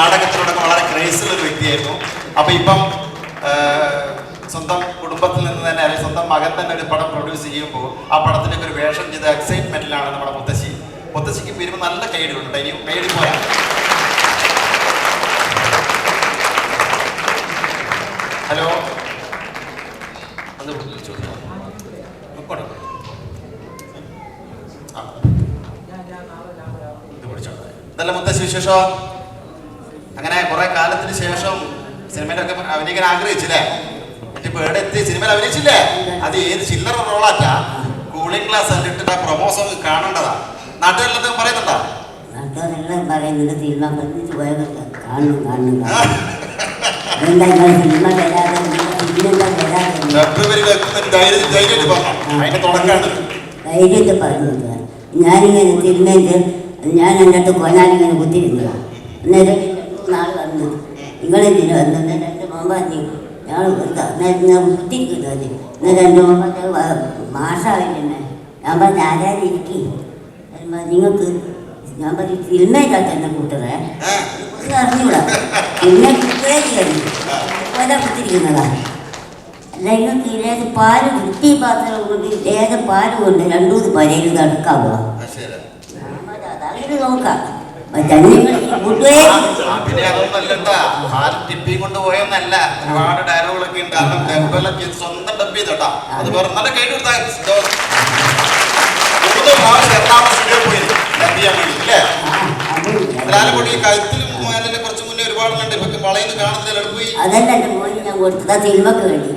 നാടകത്തിനോടൊക്കെ വളരെ ക്രേസുള്ള ഒരു വ്യക്തിയായിരുന്നു. അപ്പൊ ഇപ്പം സ്വന്തം കുടുംബത്തിൽ നിന്ന് തന്നെ അല്ലെങ്കിൽ സ്വന്തം മകൻ തന്നെ ഒരു പടം പ്രൊഡ്യൂസ് ചെയ്യുമ്പോൾ ആ പടത്തിൻ്റെ ഒരു വേഷം ചെയ്ത എക്സൈറ്റ്മെന്റിലാണ് നമ്മുടെ മുത്തശ്ശി. മുത്തശ്ശിക്ക് വരുമ്പോൾ നല്ല കൈയടികളുണ്ട്. ഇനി കൈയടി പോരാ. ഹലോ, ഇതല്ല മുത്തശ്ശി വിശേഷം. അങ്ങനെ കുറെ കാലത്തിന് ശേഷം സിനിമയിലൊക്കെ അഭിനയിക്കാൻ ആഗ്രഹിച്ചില്ലേ? ഇപ്പൊ എവിടെ എത്തി? സിനിമയിൽ അഭിനയിച്ചില്ലേ? അത് ഏത് ചില്ലറ റോളാറ്റാ? കൂളിംഗ് ക്ലാസ് കണ്ടിട്ട് ആ പ്രൊമോഷൻ കാണേണ്ടതാ. നാട്ടുകാരെല്ലാം പറയുന്നുണ്ടോ? ഞാനിങ്ങനെ തിരുമേന്റെ ഞാൻ എൻ്റെ അടുത്ത് കൊല്ലാനിങ്ങനെ കുത്തിരുന്നതാണ്. അന്നേരം നാൾ വന്നു, നിങ്ങളെന്തിനു വന്നു? എൻ്റെ മോൻ പറഞ്ഞു ഞങ്ങൾ കുത്തിരിക്കുന്നു. അന്നേരം എൻ്റെ മോൻ മാഷാവില്ലേ? ഞാൻ പറഞ്ഞു ആരാരും ഇരിക്കും നിങ്ങൾക്ക്. ഞാൻ പറഞ്ഞു തിരുമേറ്റാത്ത എന്നെ കൂട്ടറേ അറിഞ്ഞൂടാ. പിന്നെ കൊല കുത്തിരിക്കുന്നതാണ്. അല്ല നിങ്ങൾക്ക് ഇതേത് പാല് വൃത്തി പാത്രം കൊണ്ട് ഏത് പാല് കൊണ്ട് രണ്ടൂന്ന് പരയിൽ നടക്കാവുക. അതങ്ങനെ നോക്കാം. കൊണ്ടുപോയെന്നല്ല, ഒരുപാട് ഡയലോഗുകളൊക്കെ ഉണ്ട്. കാരണം സ്വന്തം ഡബ് ചെയ്തോട്ടാ. അത് വേറെ നല്ല കൈ കൊടുത്താൽ കഴുത്തിലും കുറച്ച് മുന്നേ ഒരുപാടുണ്ട്. ഇപ്പൊ വളയെന്ന് കാണുന്നില്ല. പോയി അതല്ല എന്റെ മോന് ഞാൻ കൊടുത്തതാ സിനിമക്ക് വേണ്ടി.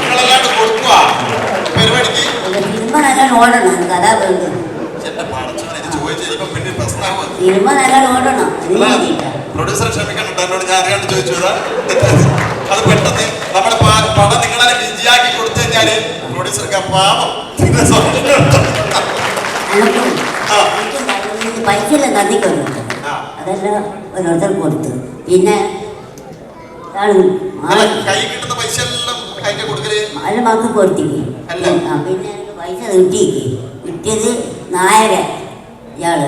നിങ്ങളല്ലാണ്ട് കൊടുക്കുക പരിപാടിക്ക്. സിനിമ നല്ലോണം ഓടണം, കഥാ വേണ്ടത്. സിനിമ നല്ലോണം ഓടണം. പ്രൊഡ്യൂസർ ക്ഷമിക്കണം, എന്നോട് ഞാൻ അറിയാണ്ട് ചോദിച്ചതാ. അത് പെട്ടെന്ന് നമ്മുടെ പടം നിങ്ങളെ വിജയാക്കി കൊടുത്തു കഴിഞ്ഞാല് പ്രൊഡ്യൂസർക്ക് പാവം പൈസ എല്ലാം തന്നിക്കൊണ്ടു. അതെല്ലാം ഓരോരുത്തർ കൊടുത്തു. പിന്നെ കൈ കിട്ടുന്ന പൈസ എല്ലാം അല്ല മക്ക് കൊടുത്തിക്ക്. പിന്നെ പൈസ കിട്ടിയത് നായക ഇയാള്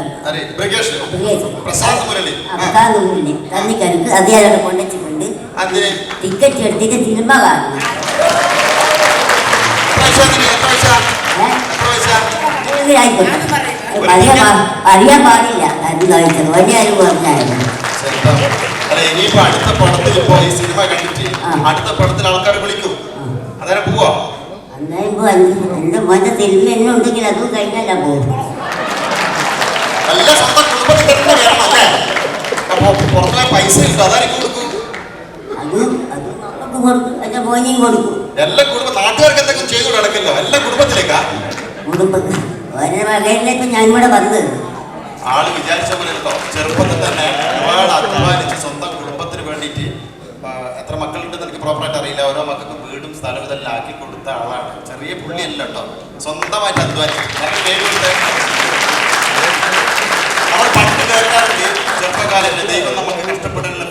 പ്രസാദ് മുരളി തന്നിക്കനക്ക് അദ്ദേഹം കൊണ്ടുവച്ചിട്ടുണ്ട്. ടിക്കറ്റ് എടുത്തിട്ട് സിനിമ കാണുന്നു. അറിയാൻ പാടില്ല. അത് കഴിച്ചത് വലിയ ആരും പറഞ്ഞായിരുന്നു. ഇനിയിപ്പോ അടുത്ത പടത്തിൽ ഇപ്പോ ഈ സിനിമ കണ്ടിട്ട് അടുത്ത പടത്തിൽ ആൾക്കാർ വിളിക്കും. അന്നേരം പോവാ. എന്റെ മോന്റെ സിനിമ എന്നെ ഉണ്ടെങ്കിൽ അതും കഴിഞ്ഞല്ല പോകും. നല്ല സ്വന്തം കുടുംബത്തിൽ തന്നെ വേണം അല്ലേ? അപ്പൊ പുറത്തുള്ള പൈസ ഉണ്ട്, അതായിരിക്കും കൊടുക്കും. അത് നമുക്ക് കൊടുക്കും, എന്റെ മോനെയും കൊടുക്കും. എല്ലാ കുടുംബം നാട്ടുകാർക്ക് എന്തെങ്കിലും ചെയ്തു നടക്കില്ലോ. എല്ലാ കുടുംബത്തിലേക്കാ കുടുംബത്തിൽ ഓരോ വകയിലേക്ക് ഞാൻ ഇവിടെ വന്നത്. ആള് വിചാരിച്ച പോലെ കേട്ടോ, ചെറുപ്പത്തിൽ തന്നെ ഒരുപാട് അധ്വാനിച്ച് സ്വന്തം കുടുംബത്തിന് വേണ്ടിയിട്ട്. എത്ര മക്കളുണ്ടെന്ന് എനിക്ക് പ്രോപ്പറായിട്ട് അറിയില്ല. ഓരോ മക്കൾക്കും വീടും സ്ഥലവും ഇതെല്ലാം ആക്കി കൊടുത്ത ആളാണ്. ചെറിയ പുള്ളിയല്ല കേട്ടോ, സ്വന്തമായിട്ട് അധ്വാനിച്ചു. നമ്മൾ പണ്ട് കേൾക്കാറുണ്ട് ചെറുപ്പകാലത്ത് ദൈവം നമുക്ക് ഇഷ്ടപ്പെടുന്ന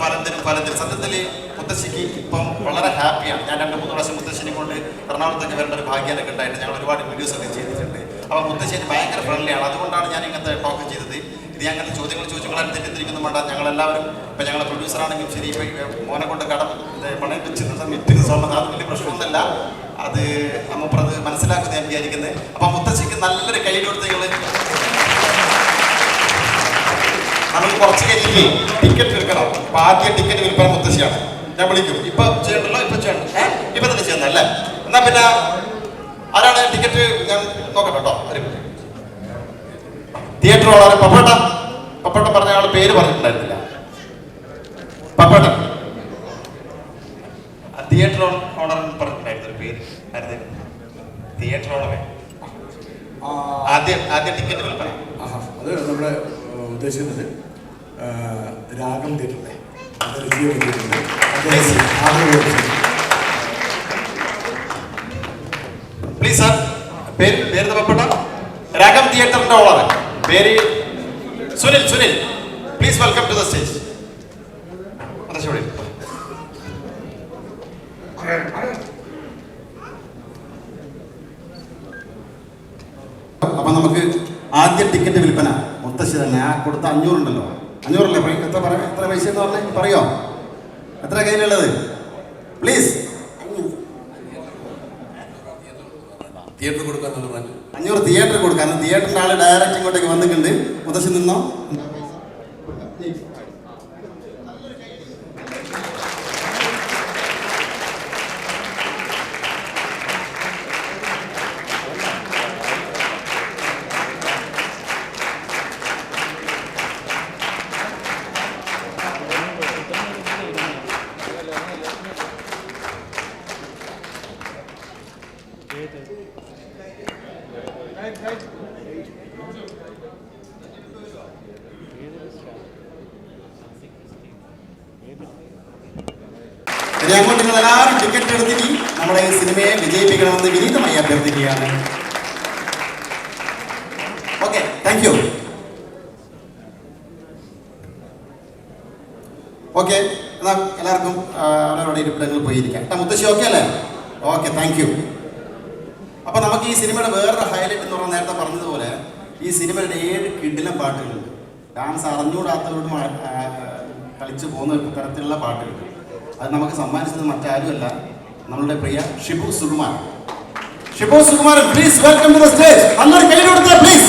ഫലത്തിൽ സത്യത്തിൽ മുത്തശ്ശിക്ക് ഇപ്പം വളരെ ഹാപ്പിയാണ്. ഞാൻ 2-3 പ്രാവശ്യം മുത്തശ്ശിനെ കൊണ്ട് എറണാകുളത്തേക്ക് വരേണ്ട ഒരു ഭാഗ്യമൊക്കെ ഉണ്ടായിട്ട് ഞങ്ങൾ ഒരുപാട് വീഡിയോസ് ഒക്കെ ചെയ്തിട്ടുണ്ട്. അപ്പോൾ മുത്തശ്ശി ഭയങ്കര ഫ്രണ്ട്ലിയാണ്. അതുകൊണ്ടാണ് ഞാൻ ഇങ്ങനത്തെ ടോക്ക് ചെയ്തത്. ഇത് ഞങ്ങളുടെ ചോദ്യങ്ങൾ ചോദിച്ചുകളാണ് തെറ്റിദ്ധരിക്കുന്നു വേണ്ട. ഞങ്ങളെല്ലാവരും ഇപ്പം ഞങ്ങളുടെ പ്രൊഡ്യൂസറാണെങ്കിലും ശരി, ഇപ്പം മോനെ കൊണ്ട് കടം പണയം വെച്ചിരുന്ന മിറ്റിന് സ്വർണ്ണം അത് വലിയ പ്രശ്നമൊന്നുമല്ല. അത് അമ്മപ്പുറത്ത് മനസ്സിലാക്കുന്ന ഞാൻ വിചാരിക്കുന്നത്. അപ്പം മുത്തശ്ശിക്ക് നല്ലൊരു കൈ കൊടുത്തങ്ങൾ. നമ്മൾ കുറച്ച് കഴിഞ്ഞിട്ട് ടിക്കറ്റ് എടുക്കണം. അപ്പം ആദ്യം ടിക്കറ്റ് വിൽപ്പന മുത്തശ്ശിയാണ്. ഞാൻ വിളിക്കും. ഇപ്പൊ ചെയ്യണ്ടല്ലോ, ഇപ്പൊ ചെയ്യണം. ഇപ്പൊ തന്നെ ചെയ്യുന്നല്ലേ? എന്നാ പിന്നെ ആരാണ് ടിക്കറ്റ്? ഞാൻ നോക്കട്ടെ കേട്ടോ. തിയേറ്റർ ഓണർ പപ്പേട്ടൻ പറഞ്ഞ ആളുടെ പേര് പറഞ്ഞിട്ടുണ്ടായിരുന്നില്ല. പപ്പേട്ടൻ തിയേറ്റർ ഓണർ പറഞ്ഞിട്ടുണ്ടായിരുന്നു ഒരു പേര്. തിയേറ്റർ ഓണറെ ആദ്യം ടിക്കറ്റ് വിൽപ്പന. അത് നമ്മുടെ ഉദ്ദേശിക്കുന്നത് രാഗം തിയേറ്ററിലെ പ്ലീസ് സാർ, പേര് പപ്പേട്ട. രാഗം തിയേറ്ററിന്റെ ഓണർ പേര് Sunil. Please welcome to the stage. അപ്പൊ നമുക്ക് ആദ്യം ടിക്കറ്റ് വിൽപ്പന വിൽപ്പന മുത്തശ്ശി തന്നെ ആ കൊടുത്ത 500 ഉണ്ടല്ലോ, 500 അല്ലേ? എത്ര പൈസ എന്ന് പറഞ്ഞേ പറയോ? എത്ര കയ്യിലുള്ളത്? പ്ലീസ്. തിയേറ്റർ കൊടുക്കാൻ 500 തിയേറ്റർ കൊടുക്കാൻ. തിയേറ്ററിന്റെ ആള് ഡയറക്റ്റ് ഇങ്ങോട്ടേക്ക് വന്നിട്ടുണ്ട്. മുത്തശ്ശി നിന്നോ. ഇനി അങ്ങോട്ട് നിങ്ങൾ എല്ലാവരും ടിക്കറ്റ് എടുത്തിട്ട് നമ്മുടെ ഈ സിനിമയെ വിജയിപ്പിക്കണമെന്ന് വിനീതമായി അഭ്യർത്ഥിക്കുകയാണ്. Okay, thank you. ഓക്കെ, എന്നാൽ എല്ലാവർക്കും അവരവരുടെ ഇരിപ്പിടങ്ങളിൽ പോയിരിക്കാം. മുത്തശ്ശി ഓക്കെ അല്ലേ? Okay, thank you. അപ്പോൾ നമുക്ക് ഈ സിനിമയുടെ വേറൊരു ഹൈലൈറ്റ് എന്ന് പറഞ്ഞാൽ നേരത്തെ പറഞ്ഞതുപോലെ ഈ സിനിമയുടെ 7 കിടിലം പാട്ടുകളുണ്ട്. ഡാൻസ് അറിഞ്ഞുകൂടാത്തവരോടും കളിച്ചു പോകുന്ന തരത്തിലുള്ള പാട്ടുകളുണ്ട്. അത് നമുക്ക് സമ്മാനിച്ചത് മറ്റാരുമല്ല, നമ്മളുടെ പ്രിയ Shibu Sukumaran. Shibu Sukumaran, please welcome to the stage. നല്ലൊരു കൈ കൊടുത്തേ പ്ലീസ്.